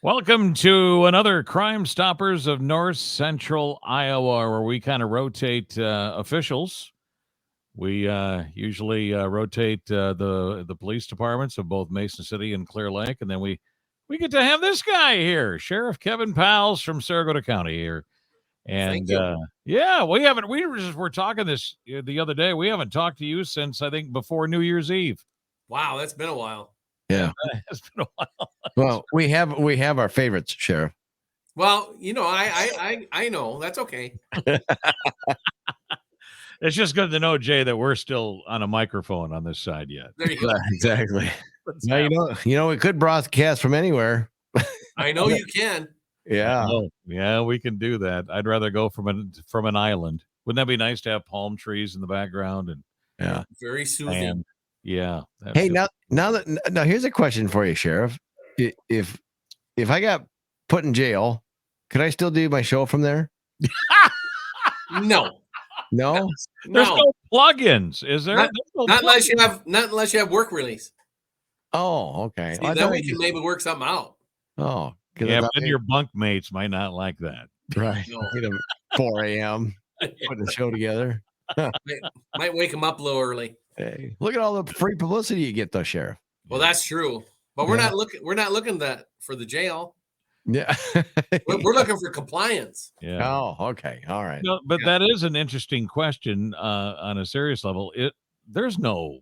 Welcome to another Crimestoppers of North Central Iowa, where we kind of rotate officials. We usually rotate the police departments of both Mason City and Clear Lake, and then we get to have this guy here, Sheriff Kevin Powles from Cerro County here. Thank And you. yeah, we were talking this the other day. We haven't talked to you since I think before New Year's Eve. Wow, that's been a while. Yeah. It's been a while. Well, we have our favorites, Sheriff. Well, I know that's okay. It's just good to know, Jay, that we're still on a microphone on this side yet. There you go. Exactly. Now we could broadcast from anywhere. I know you can. Yeah. Yeah, we can do that. I'd rather go from an island. Wouldn't that be nice to have palm trees in the background and Yeah. Very soothing. yeah. Hey, now here's a question for you, Sheriff. If I got put in jail, could I still do my show from there? No, No. There's no plugins, is there? Not- There's no not plugins. unless you have work release. Oh, okay. See, then we can maybe work something out. Oh, Yeah, but then your bunk mates might not like that. right. No. 4 a.m. putting the show together. Might wake them up a little early. Hey, look at all the free publicity you get, though, Sheriff. Well, that's true, but we're Yeah. not looking. We're not looking for the jail. Yeah. We're looking for compliance. Yeah. Oh, okay. All right. No, but that is an interesting question on a serious level. There's no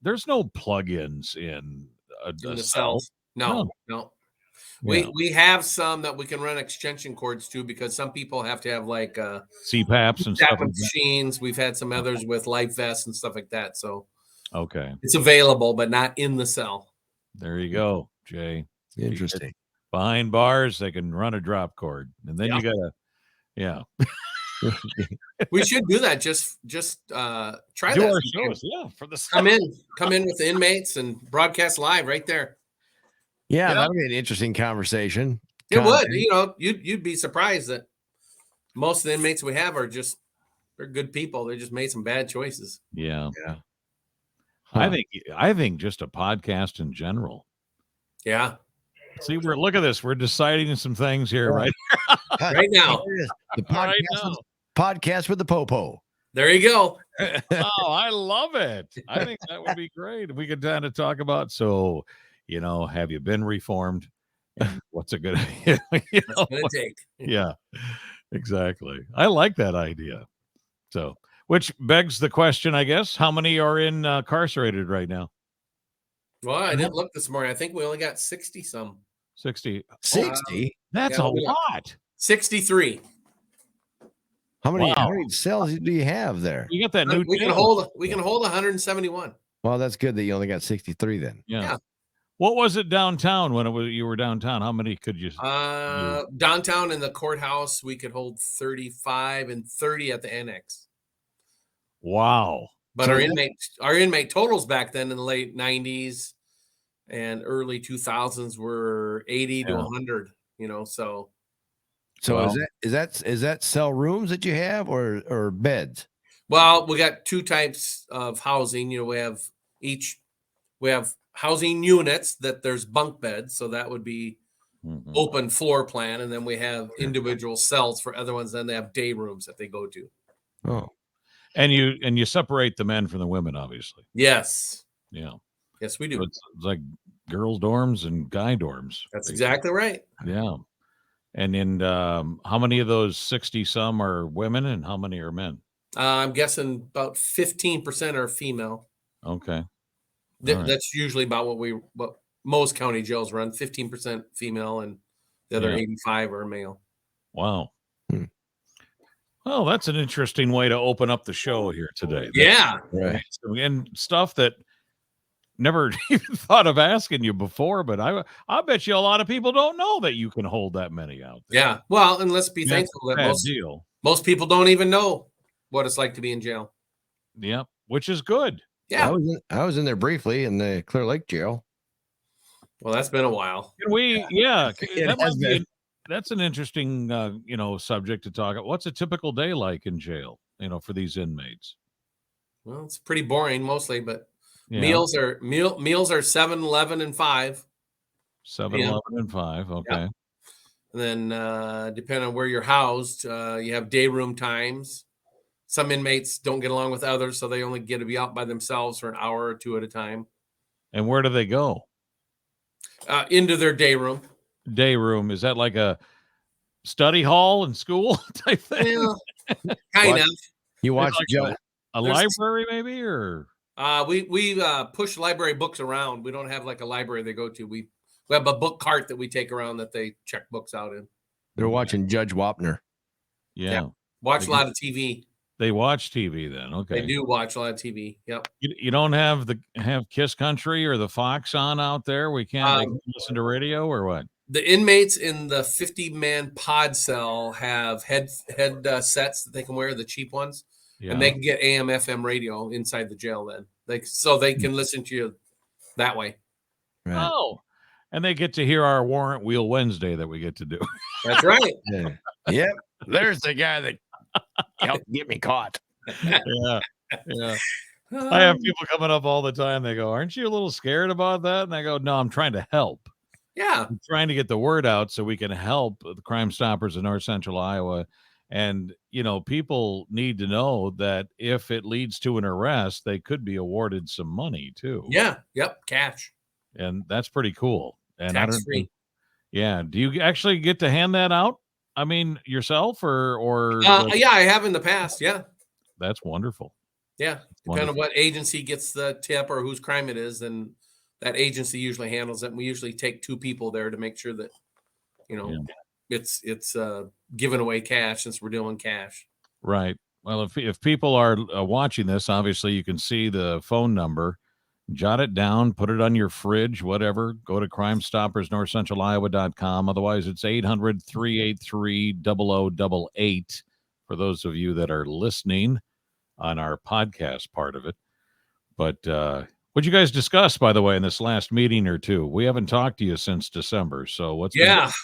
plugins in a In the cell. cells. No. Yeah. We have some that we can run extension cords to because some people have to have like CPAPs and stuff like that. machines. We've had some others with life vests and stuff like that. So Okay. it's available, but not in the cell. There you go, Jay. Interesting. Behind bars, they can run a drop cord. And then you gotta We should do that. Just try do that. our shows. Yeah, for the Come in with the inmates and broadcast live right there. Yeah, Yeah. that'll be an interesting conversation. It would. Content. You'd be surprised that most of the inmates we have they're good people. They just made some bad choices. Yeah. Yeah. I think just a podcast in general. Yeah. See, look at this. We're deciding some things here, right? Right now. The Right podcast with the Popo. There you go. Oh, I love it. I think that would be great. If we could kind of talk about, have you been reformed? And what's a good That's gonna take. Yeah, exactly. I like that idea. So, which begs the question, I guess, how many are incarcerated right now? Well, I didn't look this morning. I think we only got 60 some. 60. 60? That's Yeah, a we got- lot. 63. How many Wow. cells do you have there? You got that new We can jail. hold 171. Well, that's good that you only got 63 then. Yeah. What was it downtown when you were downtown? How many could you? Downtown in the courthouse, we could hold 35 and 30 at the annex. Wow. But So our inmate totals back then in the late 90s and early 2000s were 80 to 100. So So is that cell rooms that you have or beds? well, we got two types of housing. We have housing units that there's bunk beds, so that would be Mhm. open floor plan, and then we have individual cells for other ones. Then they have day rooms that they go to. Oh, And you separate the men from the women, obviously. Yes, Yeah. yes, we So do. it's like girls' dorms and guy dorms. That's exactly right. Yeah. And in how many of those 60 some are women and how many are men? I'm guessing about 15% are female. Okay. Th- All right. That's usually about what most county jails run. 15% female, and the other Yeah. 85 are male. Wow. Hmm. Well, that's an interesting way to open up the show here today. Yeah, right. And stuff that never even thought of asking you before, but I bet you a lot of people don't know that you can hold that many out there. yeah. Well, and let's be That's thankful a that bad deal. most people don't even know what it's like to be in jail. Yeah, which is good. Yeah. I was in there briefly in the Clear Lake jail. Well, that's been a while. Can we? Yeah, It that has might be been. that's an interesting subject to talk about. What's a typical day like in jail? For these inmates. Well, it's pretty boring mostly, but Yeah. meals are 7, 11, and 5. 7-Eleven and 5. Okay. And then depending on where you're housed, you have day room times. Some inmates don't get along with others, so they only get to be out by themselves for an hour or two at a time. And where do they go? Into their day room. Day room. Is that like a study hall in school type thing? Well, kind of. You watch like a library maybe, or we push library books around. We don't have like a library they go to. We have a book cart that we take around that they check books out in. They're watching Judge Wapner. Yeah. Watch a lot of TV. They watch TV then. Okay. They do watch a lot of TV. Yep. You don't have Kiss Country or the Fox on out there? We can't listen to radio or what? The inmates in the 50-man pod cell have head sets that they can wear, the cheap ones, and they can get AM FM radio inside the jail. Then they can listen to you that way. Right. Oh, and they get to hear our Warrant Wheel Wednesday that we get to do. That's right. Yeah. Yep. There's the guy that helped get me caught. Yeah. I have people coming up all the time. They go, "Aren't you a little scared about that?" And I go, "No, I'm trying to help. Yeah. I'm trying to get the word out so we can help the Crime Stoppers in North Central Iowa." And, people need to know that if it leads to an arrest, they could be awarded some money too. Yeah. Yep. Cash. And that's pretty cool. And Tax-free. Yeah. Do you actually get to hand that out? I mean, yourself or yeah, I have in the past. Yeah. That's wonderful. Yeah. Depending on what agency gets the tip or whose crime it is, then that agency usually handles it. And we usually take 2 people there to make sure that, it's giving away cash since we're doing cash. Right. Well, if people are watching this, obviously you can see the phone number. Jot it down, put it on your fridge, whatever. Go to crimestoppersnorthcentraliowa.com. Otherwise, it's 800-383-0088 for those of you that are listening on our podcast part of it. But what'd you guys discuss, by the way, in this last meeting or two? We haven't talked to you since December. So what's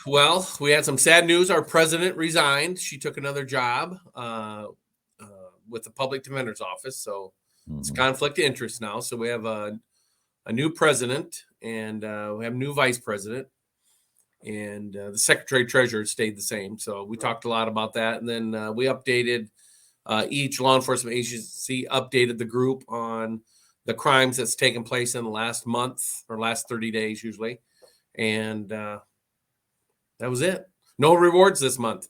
well, we had some sad news. Our president resigned. She took another job with the public defender's office. So it's conflict of interest now. So we have a new president and we have a new vice president, and the secretary treasurer stayed the same. So we talked a lot about that. And then we updated each law enforcement agency updated the group on the crimes that's taken place in the last month or last 30 days usually. And that was it. No rewards this month.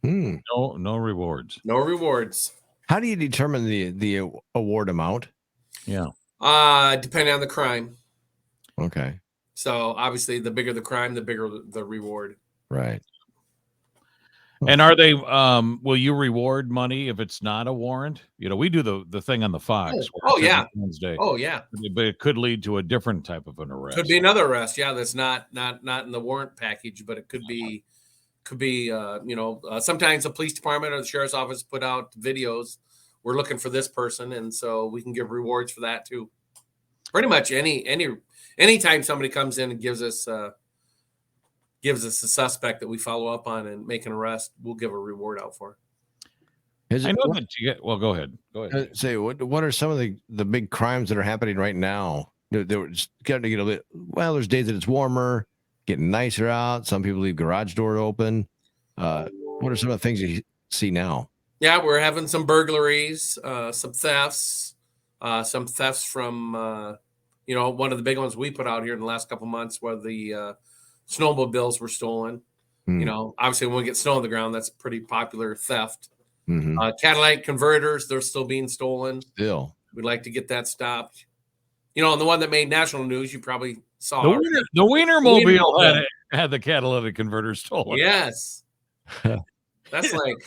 No rewards. No rewards. How do you determine the award amount? Yeah. Depending on the crime. Okay. So obviously the bigger the crime, the bigger the reward. Right. And are they will you reward money if it's not a warrant? We do the thing on the Fox. Oh yeah. Wednesday. Oh yeah. But it could lead to a different type of an arrest. Could be another arrest. Yeah, that's not in the warrant package, but it could be sometimes the police department or the sheriff's office put out videos. We're looking for this person, and so we can give rewards for that too. Pretty much anytime somebody comes in and gives us a suspect that we follow up on and make an arrest, we'll give a reward out for. I know that you get. Well, go ahead. Say what are some of the big crimes that are happening right now? They were just getting to get a bit. Well, there's days that it's warmer, getting nicer out. Some people leave garage door open. What are some of the things you see now? Yeah, we're having some burglaries, some thefts from, one of the big ones we put out here in the last couple of months where the snowmobiles were stolen. Obviously when we get snow on the ground, that's a pretty popular theft. Catalytic converters, they're still being stolen. Still. We'd like to get that stopped. And the one that made national news, you probably saw. The Wienermobile had the catalytic converter stolen. Yes. That's like...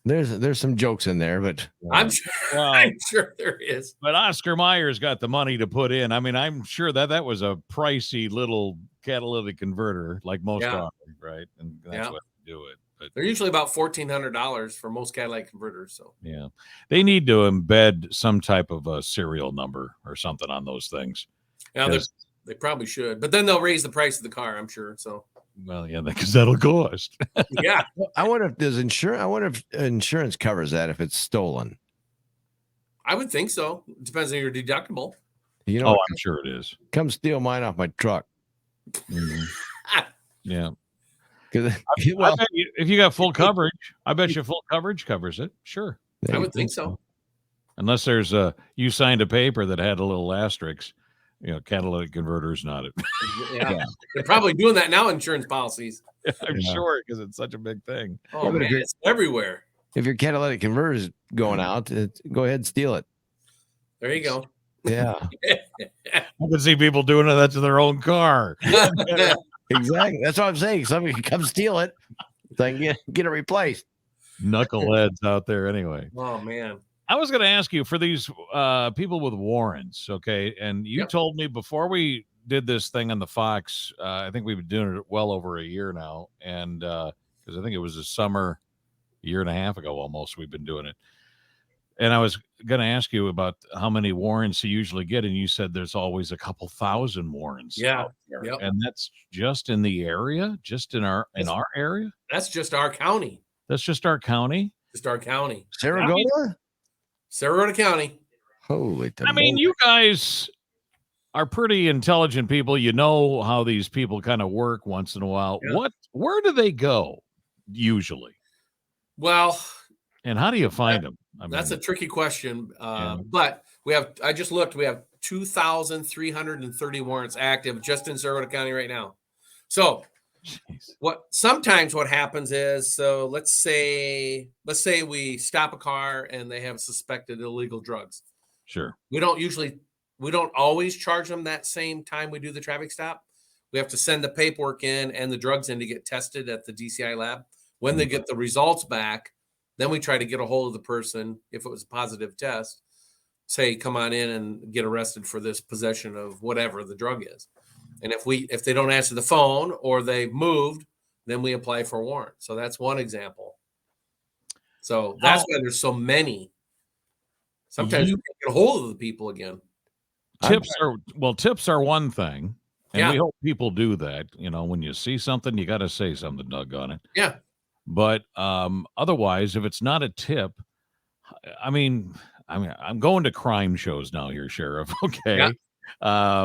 There's some jokes in there, but I'm sure there is. But Oscar Mayer's got the money to put in. I mean, I'm sure that was a pricey little catalytic converter, like most are, right? And that's what they do it. But they're usually about $1,400 for most catalytic converters. So yeah, they need to embed some type of a serial number or something on those things. Yeah, they probably should, but then they'll raise the price of the car, I'm sure. So. Well, yeah, because that'll cost. Yeah. I wonder if there's insurance. I wonder if insurance covers that if it's stolen. I would think so. It depends on your deductible. I'm sure it is. Come steal mine off my truck. Mhm. Yeah. Because I bet you, if you got full coverage, I bet you full coverage covers it. Sure. I would think so. Unless there's you signed a paper that had a little asterisk, catalytic converters not it. Yeah. They're probably doing that now. Insurance policies. I'm sure, because it's such a big thing. Oh man, it's everywhere. If your catalytic converter is going out, go ahead and steal it. There you go. Yeah, I can see people doing that to their own car. exactly. That's what I'm saying. Somebody can come steal it, so I can get it replaced. Knuckleheads out there, anyway. Oh man. I was going to ask you for these people with warrants, okay? And you told me before we did this thing on the Fox, I think we've been doing it well over a year now, and because I think it was a summer, a year and a half ago almost, we've been doing it. And I was going to ask you about how many warrants you usually get, and you said there's always a couple thousand warrants. Yeah. Yep. And that's just in the area, just in our area. That's just our county. That's just our county. Just our county. Cerro? Sarasota County. Holy! I mean, you guys are pretty intelligent people. You know how these people kind of work once in a while. Yeah. Where do they go usually? Well, and how do you find them? That's a tricky question. But I just looked, we have 2,330 warrants active just in Cerro County right now. So sometimes what happens is, so let's say we stop a car and they have suspected illegal drugs. Sure. We don't always charge them that same time we do the traffic stop. We have to send the paperwork in and the drugs in to get tested at the DCI lab. When they get the results back, then we try to get a hold of the person. If it was a positive test, say, come on in and get arrested for this possession of whatever the drug is. And if they don't answer the phone or they've moved, then we apply for a warrant. So that's one example. So that's why there's so many. Sometimes we can't get a hold of the people again. Tips are one thing. And we hope people do that. When you see something, you got to say something, doggone it. Yeah. But otherwise, if it's not a tip, I'm going to crime shows now here, Sheriff. Okay. Yeah.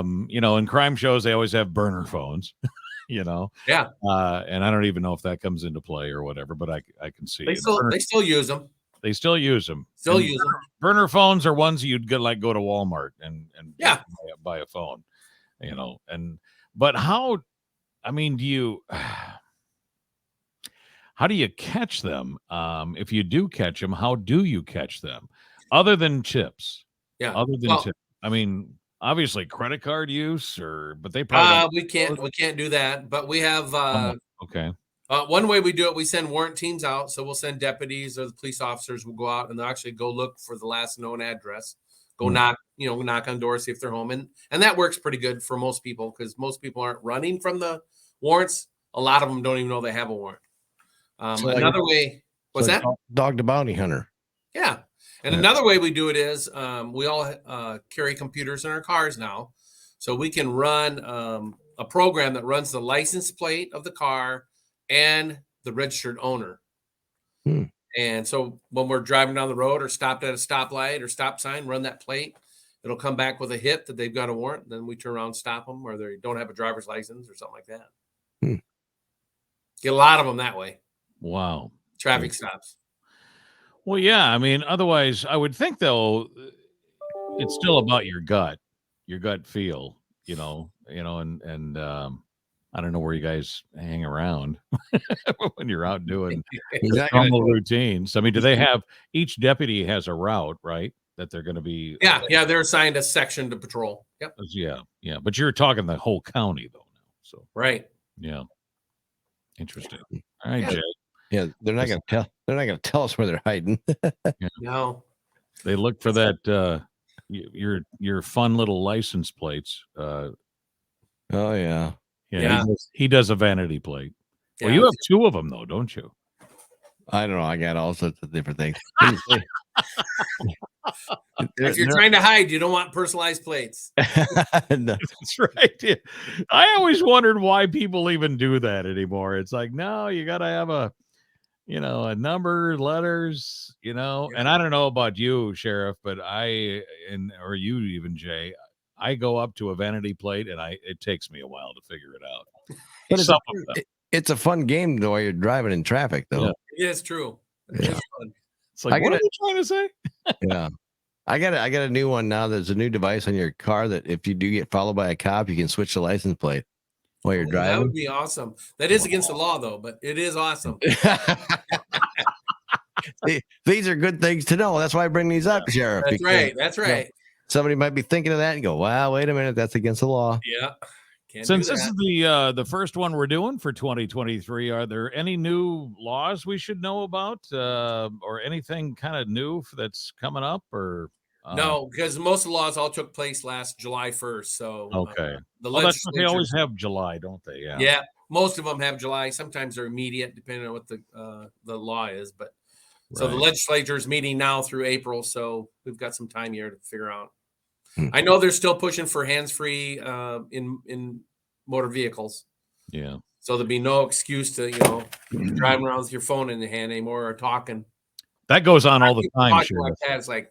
In crime shows, they always have burner phones, Yeah. And I don't even know if that comes into play or whatever, but I can see they still use them. They still use them. Burner phones are ones you'd go to Walmart and buy a phone, but how do you catch them? If you do catch them, how do you catch them? Other than tips. Yeah. Other than tips. Obviously credit card use but they probably we can't do that. But we have okay. One way we do it, we send warrant teams out. So we'll send deputies or the police officers will go out and they'll actually go look for the last known address. Go knock on doors, see if they're home. And that works pretty good for most people because most people aren't running from the warrants. A lot of them don't even know they have a warrant. Another way, what's that? Dog the bounty hunter. Yeah. And another way we do it is we all carry computers in our cars now. So we can run a program that runs the license plate of the car and the registered owner. And so when we're driving down the road or stopped at a stoplight or stop sign, run that plate. It'll come back with a hit that they've got a warrant. Then we turn around and stop them or they don't have a driver's license or something like that. Get a lot of them that way. Wow. Traffic stops. Well, yeah. Otherwise, I would think, though, it's still about your gut feel, and I don't know where you guys hang around when you're out doing normal routines. Do they have, each deputy has a route, right? That they're going to be. Yeah. They're assigned a section to patrol. Yep. Yeah. But you're talking the whole county, though, now. So. Right. Yeah. Interesting. All right, Jay. Yeah, they're not gonna tell us where they're hiding. No. They look for that your fun little license plates. Oh yeah. Yeah. He does a vanity plate. Well, you have two of them though, don't you? I don't know. I got all sorts of different things. If you're trying to hide, you don't want personalized plates. No. That's right. Yeah. I always wondered why people even do that anymore. It's like, no, you got to have a number, letters, and I don't know about you, Sheriff, but or you even, Jay, I go up to a vanity plate, and it takes me a while to figure it out. But Some of them. it's a fun game though while you're driving in traffic, though. Yeah. It is true. It Yeah. is fun. It's like, what are you trying to say? Yeah. I got a new one now. There's a new device on your car that if you do get followed by a cop, you can switch the license plate while you're That driving. would be awesome. That is against the law, though, but it is awesome. These are good things to know. That's why I bring these up, Sheriff. That's right. That's right. Somebody might be thinking of that and go, "Wow, wait a minute, that's against the law." Yeah. Can't Since do this that. is the first one we're doing for 2023, are there any new laws we should know about, or anything kind of new that's coming up? Or No, because most of the laws all took place last July 1st. So okay, the well, that's what they always legislature, have July, don't they? Yeah. yeah, most of them have July. Sometimes they're immediate, depending on what the law is. But so the Right. legislature is meeting now through April, so we've got some time here to figure out. Hmm. I know they're still pushing for hands-free in motor vehicles. Yeah. So there'll be no excuse to, driving around with your phone in the hand anymore or talking. That goes on all the time, Talking Sheriff. like that, it's like,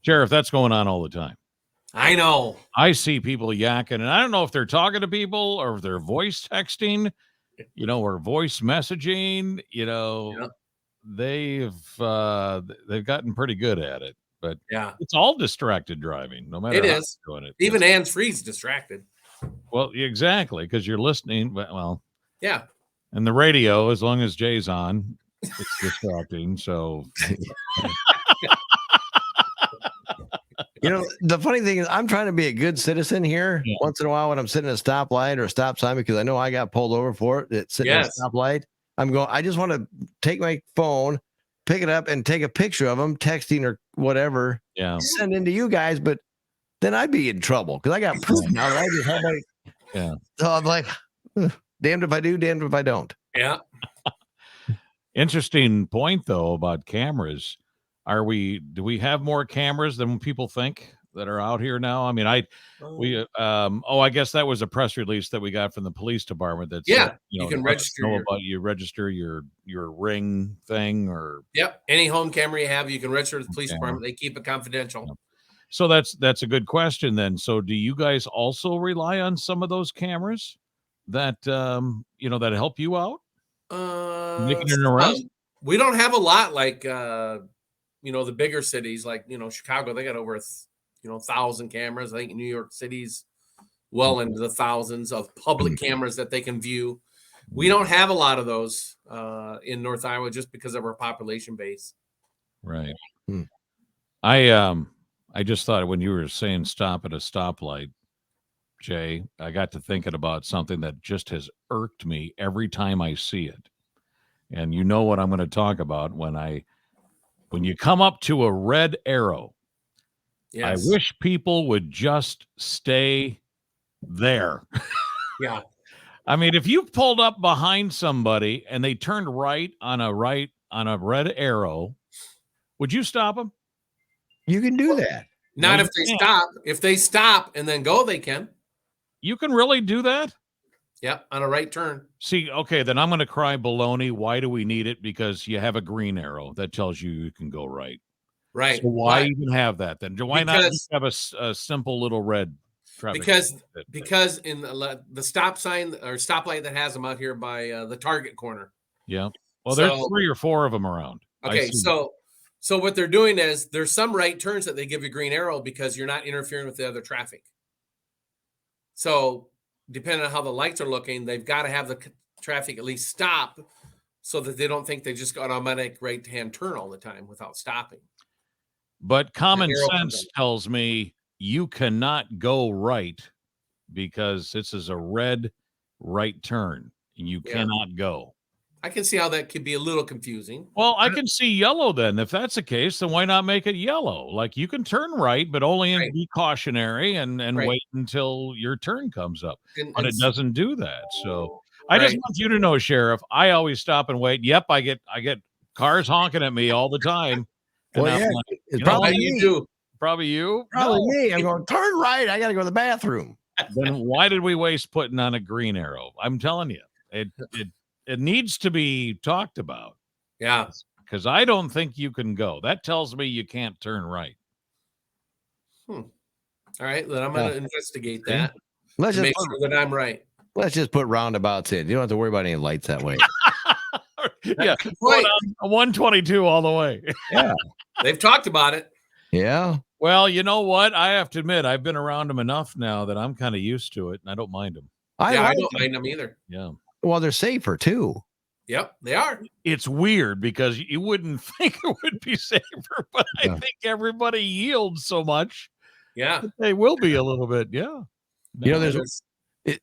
Sheriff, that's going on all the time. I know. I see people yakking, and I don't know if they're talking to people or if they're voice texting, or voice messaging. Yeah. They've gotten pretty good at it, but Yeah, it's all distracted driving, no matter it how is. you're doing it. Even hands-free's distracted. Well, exactly, because you're listening. Well, Yeah. and the radio, as long as Jay's on, it's distracting. So The funny thing is, I'm trying to be a good citizen here. Yeah. Once in a while, when I'm sitting at a stoplight or a stop sign, because I know I got pulled over for it. It's sitting Yes. at a stoplight. I just want to take my phone, pick it up, and take a picture of them, texting or whatever, yeah, send into you guys. But then I'd be in trouble because I got proof now that I just have my. Yeah. So I'm like, damned if I do, damned if I don't. Yeah. Interesting point though about cameras. Do we have more cameras than people think that are out here now? I mean, I guess that was a press release that we got from the police department that Yeah, said, you can let us register know your- about you register your ring thing or Yep. Any home camera you have, you can register with the police Yeah. department. They keep it confidential. So that's a good question then. So do you guys also rely on some of those cameras that that help you out? Making an arrest? We don't have a lot like the bigger cities like Chicago. They got over 1,000 cameras. I think New York City's well into the thousands of public cameras that they can view. We don't have a lot of those in North Iowa just because of our population base. Right. Hmm. I just thought when you were saying stop at a stoplight, Jay, I got to thinking about something that just has irked me every time I see it. And you know what I'm going to talk about when you come up to a red arrow. Yes. I wish people would just stay there. Yeah. I mean, if you pulled up behind somebody and they turned right on a red arrow, would you stop them? You can do that. Not No, if they you can't. stop. If they stop and then go, they can. You can really do that? Yep, on a right turn. See, okay, then I'm going to cry baloney. Why do we need it? Because you have a green arrow that tells you can go right. Right. So why But even have that then? Why not just have a simple little red traffic? because in the stop sign or stoplight that has them out here by the Target corner. Yeah. Well, there's So- 3 or 4 of them around. I Okay, see. so what they're doing is there's some right turns that they give you green arrow because you're not interfering with the other traffic. So depending on how the lights are looking, they've got to have the traffic at least stop so that they don't think they just got automatic right-hand turn all the time without stopping. But common arrow sense comes tells me you cannot go right because this is a red right turn and you Yeah. cannot go. I can see how that could be a little confusing. Well, I can see yellow then. If that's the case, then why not make it yellow? Like you can turn right, but only Right. be cautionary and Right. wait until your turn comes up. And, But and it doesn't do that. So I just Right. want you to know, Sheriff, I always stop and wait. Yep, I get cars honking at me all the time. And Well, I'm yeah, like, it's you know probably what me. you do. probably you. Probably No. me. I'm going, turn right. I got to go to the bathroom. Then why did we waste putting on a green arrow? I'm telling you, it needs to be talked about Yeah. because I don't think you can go. That tells me you can't turn right. All right, then I'm going to investigate that Let's to just make sure that I'm right. let's just put roundabouts in. You don't have to worry about any lights that way. Yeah, That's a good going point. on 122 all the way. Yeah. They've talked about it. Yeah. Well, you know what? I have to admit, I've been around them enough now that I'm kind of used to it, and I don't mind them. I like don't them. mind them either. Yeah. Well, they're safer too. Yep, they are. It's weird because you wouldn't think it would be safer, but I Yeah. think everybody yields so much. Yeah. They will be a little bit. Yeah. You know,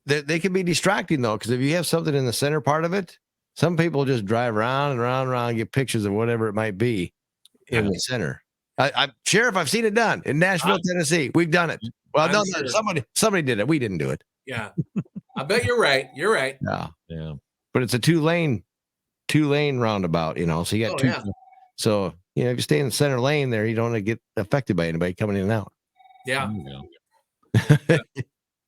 they can be distracting though, because if you have something in the center part of it, some people just drive around and around and around and get pictures of whatever it might be in the center. Sheriff, I've seen it done in Nashville, Tennessee. We've done it. Well, no, sure. somebody did it. We didn't do it. Yeah. I bet you're right. You're right. Yeah. Yeah. But it's a two-lane roundabout, you know. So you got two. Yeah. So, you know, if you stay in the center lane there, you don't want to get affected by anybody coming in and out. Yeah.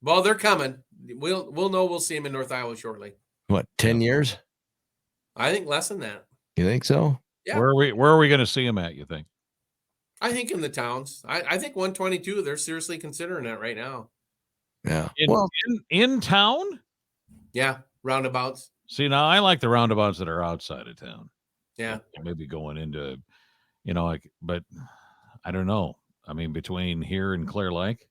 Well, they're coming. We'll know. We'll see them in North Iowa shortly. What, 10 years? I think less than that. You think so? Yeah. Where are we going to see them at, you think? I think in the towns. I think 122, they're seriously considering that right now. Yeah. In town? Yeah. Roundabouts. See, now I like the roundabouts that are outside of town. Yeah. Maybe going into, you know, like, but I don't know. I mean, between here and Clear Lake.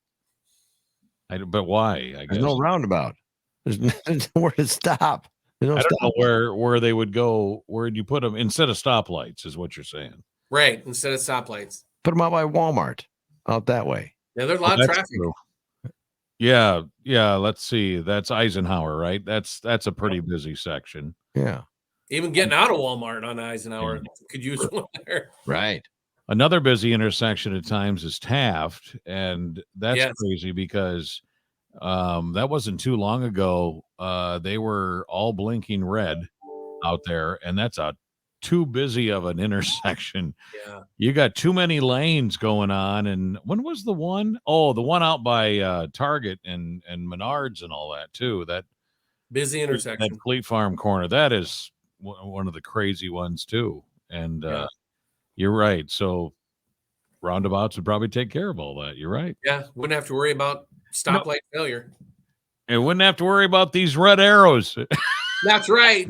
But why? I guess there's no roundabout. There's nowhere to stop. I don't know where they would go. Where'd you put them instead of stoplights? Is what you're saying, right? Instead of stoplights, put them out by Walmart, out that way. Yeah, there's a lot of traffic. True. Yeah. Let's see. That's Eisenhower, right? That's a pretty busy section. Yeah. Even getting out of Walmart on Eisenhower could use one there. Right. Another busy intersection at times is Taft, and that's crazy because that wasn't too long ago. They were all blinking red out there, and that's too busy of an intersection. Yeah, you got too many lanes going on. And when was the one? Oh, the one out by Target and Menards and all that too. That busy intersection, that Fleet Farm corner. That is one of the crazy ones too. And you're right. So roundabouts would probably take care of all that. You're right. Yeah, wouldn't have to worry about stoplight failure. And wouldn't have to worry about these red arrows. That's right.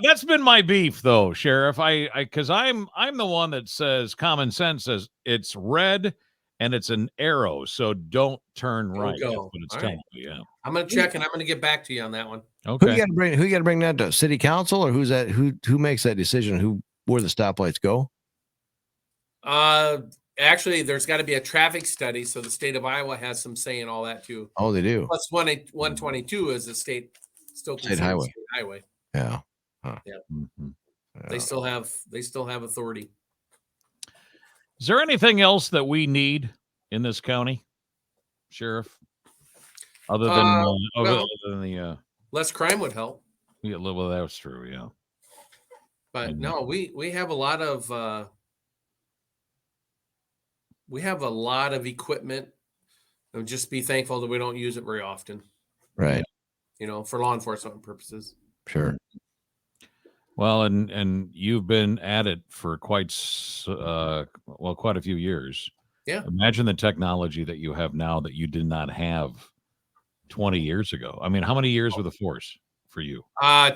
That's been my beef, though, Sheriff. Because I'm the one that says common sense says it's red and it's an arrow, so don't turn right. That's what it's telling me. Yeah, I'm gonna check and I'm gonna get back to you on that one. Okay. Who you got to bring that to? City council, or who's that? Who makes that decision? Where the stoplights go? Actually, there's got to be a traffic study, so the state of Iowa has some say in all that too. Oh, they do. Plus 122 is a state highway. Yeah. Huh. Yeah. Mm-hmm. They still have authority. Is there anything else that we need in this county, Sheriff? Other than the less crime would help. Yeah, well, that's true. Yeah. But no, we have a lot of equipment. And just be thankful that we don't use it very often. Right. You know, for law enforcement purposes. Sure. Well, and you've been at it for quite a few years. Yeah. Imagine the technology that you have now that you did not have 20 years ago. I mean, how many years with the force for you?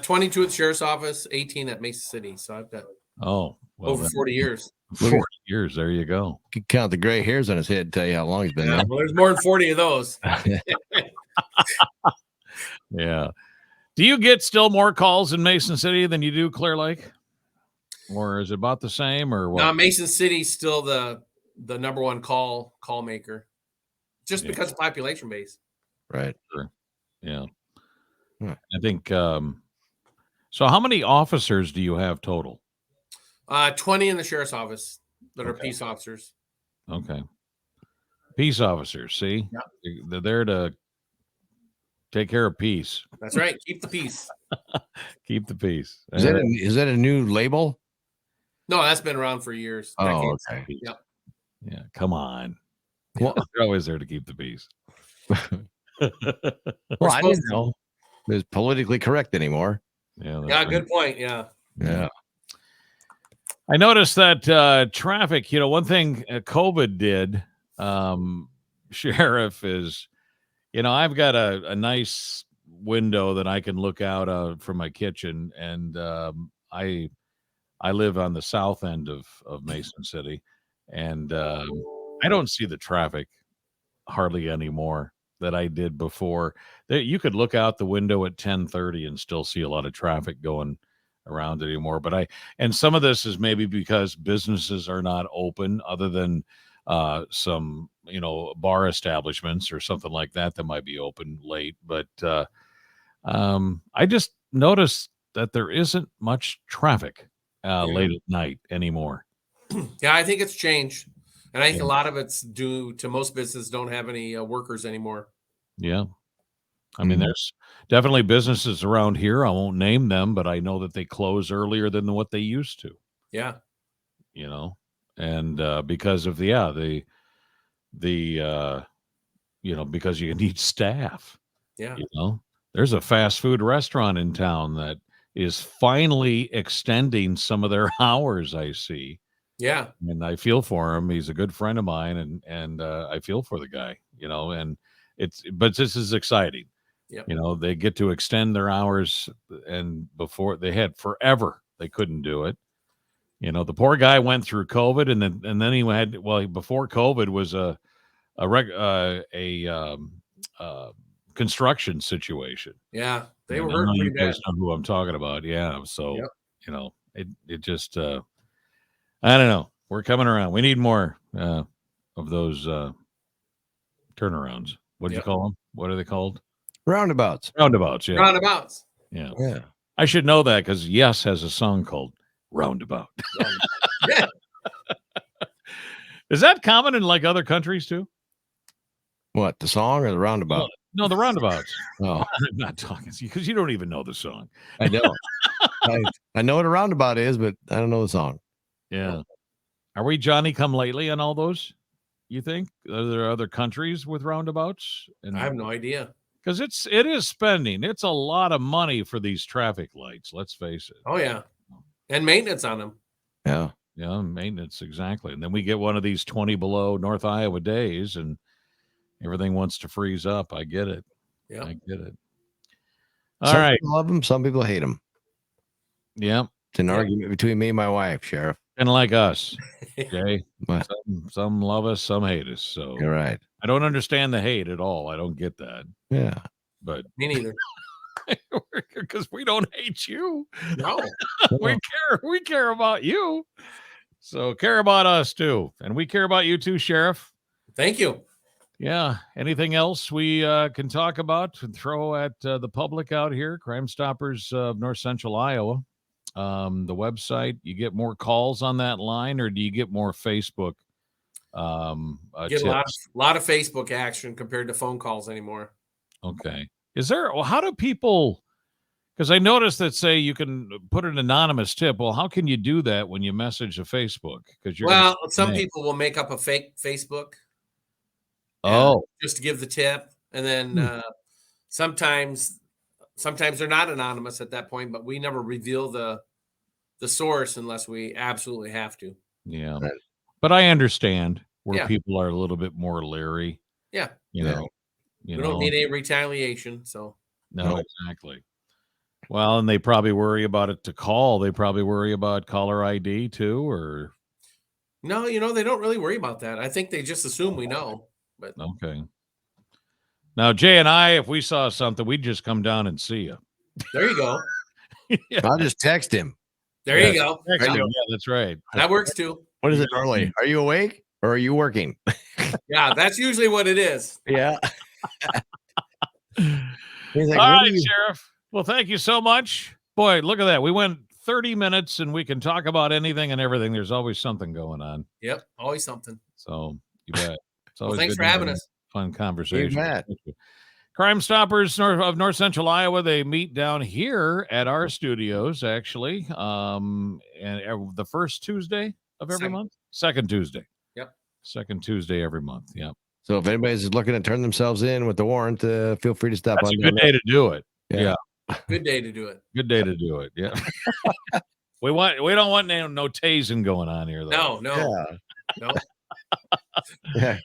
22 at the sheriff's office, 18 at Mesa City. So I've got over 40 years. 40 years. There you go. You can count the gray hairs on his head, tell you how long he's been there. Well, there's more than 40 of those. Yeah. Do you get still more calls in Mason City than you do Clear Lake? Or is it about the same or what? No, Mason City's still the number one call maker. Just because of population base. Right. Sure. Yeah. I think so how many officers do you have total? 20 in the sheriff's office that are peace officers. Okay. Peace officers, see? Yeah. They're there to take care of peace. That's right. Keep the peace. Keep the peace. Is that a new label? No, that's been around for years. Oh, okay. Yep. Yeah, come on. Well, they're always there to keep the peace. Well, I didn't know it was politically correct anymore. Yeah. Yeah, good point. Yeah. Yeah. I noticed that traffic, one thing COVID did, Sheriff, is, I've got a nice window that I can look out from my kitchen, and I live on the south end of Mason City, and I don't see the traffic hardly anymore that I did before. You could look out the window at 10:30 and still see a lot of traffic going around anymore. And some of this is maybe because businesses are not open, other than some bar establishments or something like that might be open late. But I just noticed that there isn't much traffic late at night anymore. Yeah, I think it's changed. And I think a lot of it's due to most businesses don't have any workers anymore. Yeah. I mean, there's definitely businesses around here. I won't name them, but I know that they close earlier than what they used to. Yeah. And because of the because you need staff. Yeah. There's a fast food restaurant in town that is finally extending some of their hours, I see. Yeah. And I feel for him. He's a good friend of mine, and I feel for the guy, and but this is exciting. Yep. They get to extend their hours, and before they had forever, they couldn't do it. The poor guy went through COVID, and then he had, before COVID was a construction situation. Yeah, they were hurt pretty bad. Know who I'm talking about. Yeah, so it just I don't know. We're coming around. We need more of those turnarounds. What do you call them? What are they called? Roundabouts. Roundabouts. Yeah. Roundabouts. Yeah. Yeah. I should know that because Yes has a song called Roundabout. Yeah. Is that common in like other countries too? What, the song or the roundabout? No, the roundabouts. Oh, I'm not talking to you because you don't even know the song. I don't. I know what a roundabout is, but I don't know the song. Yeah. Are we Johnny come lately on all those? You think? Are there other countries with roundabouts? I have no idea. Because it is spending. It's a lot of money for these traffic lights. Let's face it. Oh yeah, and maintenance on them. Yeah. Yeah, maintenance, exactly. And then we get one of these 20 below North Iowa days, and everything wants to freeze up. I get it. Yeah, I get it. Some people love them. Some people hate them. Yeah. It's an argument between me and my wife, Sheriff. And like us. Okay. Some love us, some hate us. So you're right. I don't understand the hate at all. I don't get that. Yeah. But me neither. Because we don't hate you. No. We care about you. So care about us too. And we care about you too, Sheriff. Thank you. Yeah. Anything else we can talk about and throw at the public out here? Crimestoppers of North Central Iowa. The website, you get more calls on that line, or do you get more Facebook? Get a lot of Facebook action compared to phone calls anymore. Okay. How do people, because I noticed that say you can put an anonymous tip. Well, how can you do that when you message a Facebook? Because some people will make up a fake Facebook. Just to give the tip. And then sometimes they're not anonymous at that point, but we never reveal the source unless we absolutely have to. Yeah. But I understand where people are a little bit more leery. Yeah. You know, we don't need any retaliation. So no, exactly. Well, and they probably worry about it to call. They probably worry about caller ID too, or no, they don't really worry about that. I think they just assume we know. But okay. Now, Jay and I, if we saw something, we'd just come down and see you. There you go. Yeah. I'll just text him. There you go. Yeah, that's right. That works too. What is it normally? Are you awake or are you working? Yeah, that's usually what it is. Yeah. He's like, all right, Sheriff. Well, thank you so much. Boy, look at that. We went 30 minutes and we can talk about anything and everything. There's always something going on. Yep, always something. So you bet. Well, thanks for having us. Fun conversation. Crimestoppers of North Central Iowa. They meet down here at our studios, actually, and the first Tuesday of every month. Second Tuesday. Yep. Second Tuesday every month. Yep. So if anybody's looking to turn themselves in with the warrant, feel free to stop. That's a good day to do it. Yeah. Good day to do it. Good day to do it. Yeah. We don't want no tasing going on here, though. No. Yeah.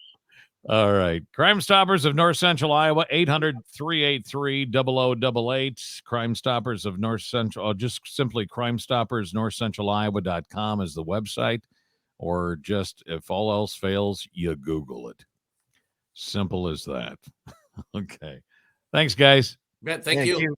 All right. Crime Stoppers of North Central Iowa, 800-383-0088. Crime Stoppers of North Central, just simply crimestoppersnorthcentraliowa.com is the website, or just, if all else fails, you Google it. Simple as that. Okay. Thanks, guys. Thank you.